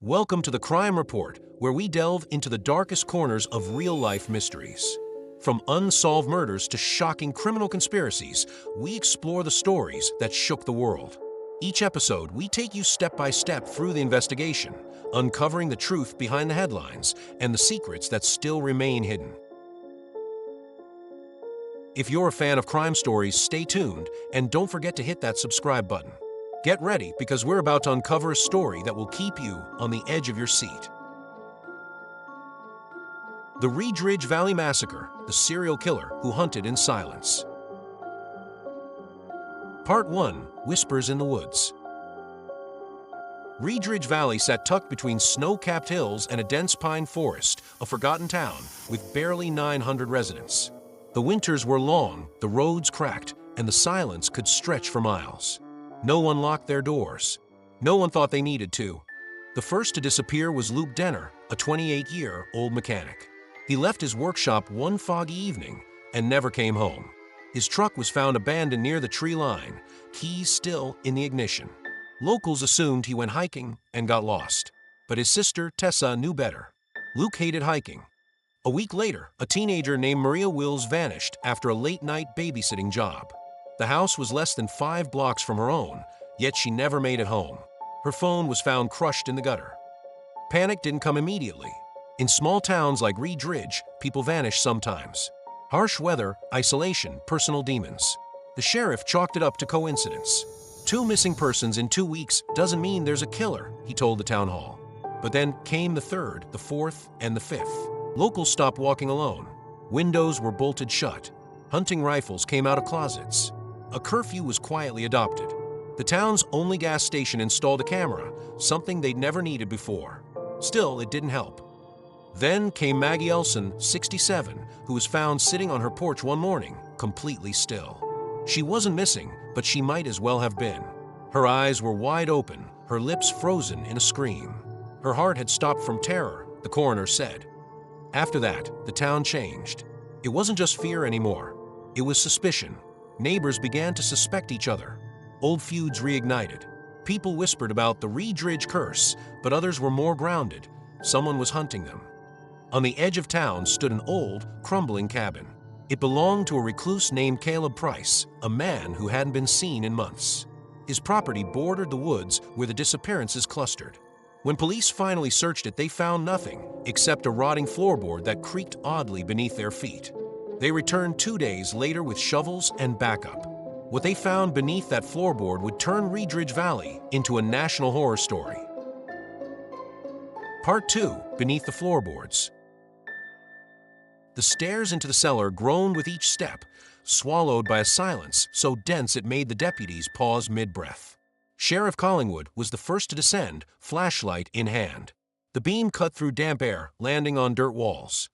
Welcome to the Crime Report, where we delve into the darkest corners of real-life mysteries. From unsolved murders to shocking criminal conspiracies, we explore the stories that shook the world. Each episode, we take you step by step through the investigation, uncovering the truth behind the headlines and the secrets that still remain hidden. If you're a fan of crime stories, stay tuned and don't forget to hit that subscribe button. Get ready, because we're about to uncover a story that will keep you on the edge of your seat. The Redridge Valley Massacre, the serial killer who hunted in silence. Part 1. Whispers in the Woods. Redridge Valley sat tucked between snow-capped hills and a dense pine forest, a forgotten town with barely 900 residents. The winters were long, the roads cracked, and the silence could stretch for miles. No one locked their doors. No one thought they needed to. The first to disappear was Luke Denner, a 28-year-old mechanic. He left his workshop one foggy evening and never came home. His truck was found abandoned near the tree line, keys still in the ignition. Locals assumed he went hiking and got lost, but his sister, Tessa, knew better. Luke hated hiking. A week later, a teenager named Maria Wills vanished after a late-night babysitting job. The house was less than 5 blocks from her own, yet she never made it home. Her phone was found crushed in the gutter. Panic didn't come immediately. In small towns like Redridge, people vanish sometimes. Harsh weather, isolation, personal demons. The sheriff chalked it up to coincidence. 2 missing persons in 2 weeks doesn't mean there's a killer, he told the town hall. But then came the 3rd, the 4th, and the 5th. Locals stopped walking alone. Windows were bolted shut. Hunting rifles came out of closets. A curfew was quietly adopted. The town's only gas station installed a camera, something they'd never needed before. Still, it didn't help. Then came Maggie Elson, 67, who was found sitting on her porch one morning, completely still. She wasn't missing, but she might as well have been. Her eyes were wide open, her lips frozen in a scream. Her heart had stopped from terror, the coroner said. After that, the town changed. It wasn't just fear anymore. It was suspicion. Neighbors began to suspect each other. Old feuds reignited. People whispered about the Redridge curse, but others were more grounded. Someone was hunting them. On the edge of town stood an old, crumbling cabin. It belonged to a recluse named Caleb Price, a man who hadn't been seen in months. His property bordered the woods where the disappearances clustered. When police finally searched it, they found nothing except a rotting floorboard that creaked oddly beneath their feet. They returned 2 days later with shovels and backup. What they found beneath that floorboard would turn Redridge Valley into a national horror story. Part 2. Beneath the floorboards. The stairs into the cellar groaned with each step, swallowed by a silence so dense it made the deputies pause mid-breath. Sheriff Collingwood was the first to descend, flashlight in hand. The beam cut through damp air, landing on dirt walls.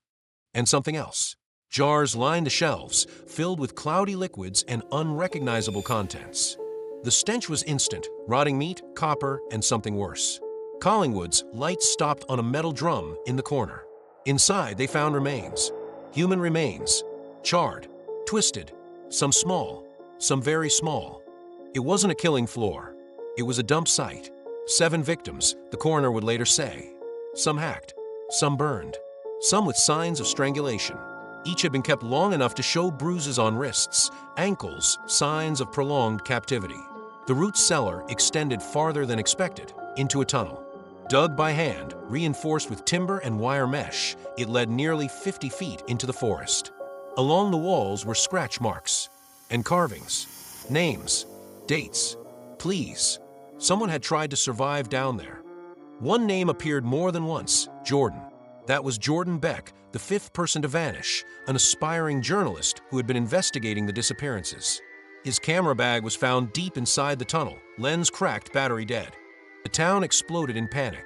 And something else. Jars lined the shelves, filled with cloudy liquids and unrecognizable contents. The stench was instant: rotting meat, copper, and something worse. Collingwood's light stopped on a metal drum in the corner. Inside, they found remains. Human remains. Charred, twisted, some small, some very small. It wasn't a killing floor. It was a dump site. 7 victims, the coroner would later say. Some hacked, some burned, some with signs of strangulation. Each had been kept long enough to show bruises on wrists, ankles, signs of prolonged captivity. The root cellar extended farther than expected, into a tunnel. Dug by hand, reinforced with timber and wire mesh, it led nearly 50 feet into the forest. Along the walls were scratch marks and carvings, names, dates, pleas. Someone had tried to survive down there. One name appeared more than once: Jordan. That was Jordan Beck, the 5th person to vanish, an aspiring journalist who had been investigating the disappearances. His camera bag was found deep inside the tunnel, lens cracked, battery dead. The town exploded in panic.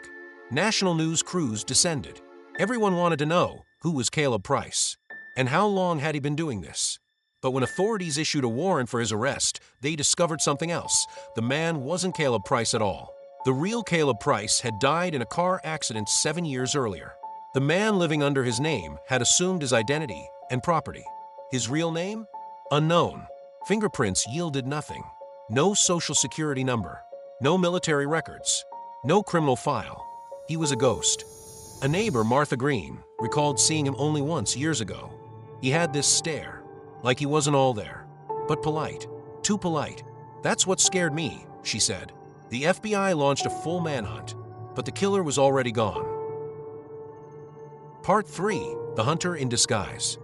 National news crews descended. Everyone wanted to know who was Caleb Price, and how long had he been doing this. But when authorities issued a warrant for his arrest, they discovered something else. The man wasn't Caleb Price at all. The real Caleb Price had died in a car accident 7 years earlier. The man living under his name had assumed his identity and property. His real name? Unknown. Fingerprints yielded nothing. No social security number. No military records. No criminal file. He was a ghost. A neighbor, Martha Green, recalled seeing him only once years ago. He had this stare, like he wasn't all there, but polite, too polite. That's what scared me, she said. The FBI launched a full manhunt, but the killer was already gone. Part 3: The Hunter in Disguise.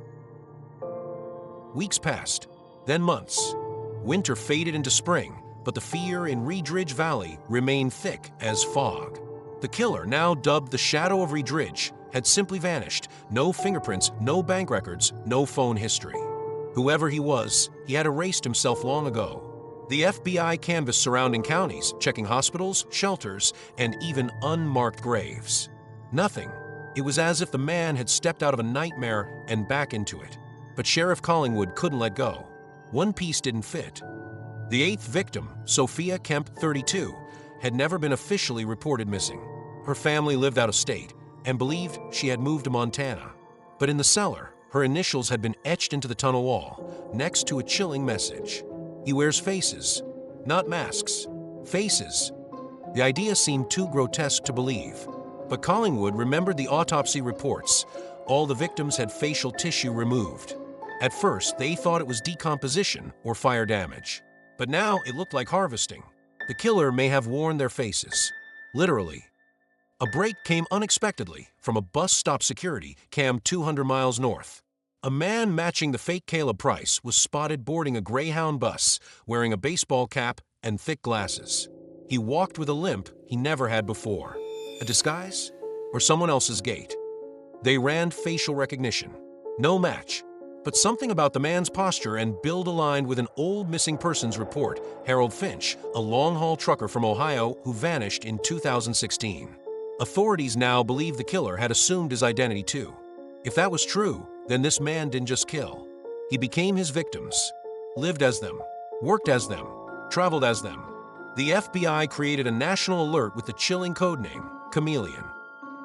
Weeks passed, then months. Winter faded into spring, but the fear in Redridge Valley remained thick as fog. The killer, now dubbed the Shadow of Redridge, had simply vanished. No fingerprints, no bank records, no phone history. Whoever he was, he had erased himself long ago. The FBI canvassed surrounding counties, checking hospitals, shelters, and even unmarked graves. Nothing. It was as if the man had stepped out of a nightmare and back into it. But Sheriff Collingwood couldn't let go. One piece didn't fit. The eighth victim, Sophia Kemp, 32, had never been officially reported missing. Her family lived out of state and believed she had moved to Montana. But in the cellar, her initials had been etched into the tunnel wall, next to a chilling message. He wears faces, not masks. Faces. The idea seemed too grotesque to believe. But Collingwood remembered the autopsy reports. All the victims had facial tissue removed. At first, they thought it was decomposition or fire damage. But now it looked like harvesting. The killer may have worn their faces. Literally. A break came unexpectedly from a bus stop security cam 200 miles north. A man matching the fake Caleb Price was spotted boarding a Greyhound bus, wearing a baseball cap and thick glasses. He walked with a limp he never had before. A disguise? Or someone else's gait? They ran facial recognition. No match. But something about the man's posture and build aligned with an old missing persons report. Harold Finch, a long-haul trucker from Ohio who vanished in 2016. Authorities now believe the killer had assumed his identity too. If that was true, then this man didn't just kill. He became his victims, lived as them, worked as them, traveled as them. The FBI created a national alert with the chilling codename, Chameleon.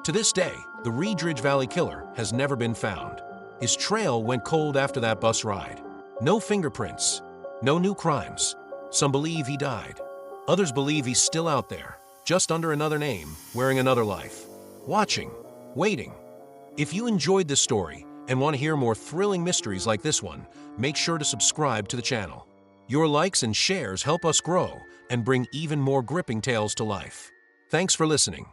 To this day, the Redridge Valley killer has never been found. His trail went cold after that bus ride. No fingerprints, no new crimes. Some believe he died. Others believe he's still out there, just under another name, wearing another life. Watching, waiting. If you enjoyed this story and want to hear more thrilling mysteries like this one, make sure to subscribe to the channel. Your likes and shares help us grow and bring even more gripping tales to life. Thanks for listening.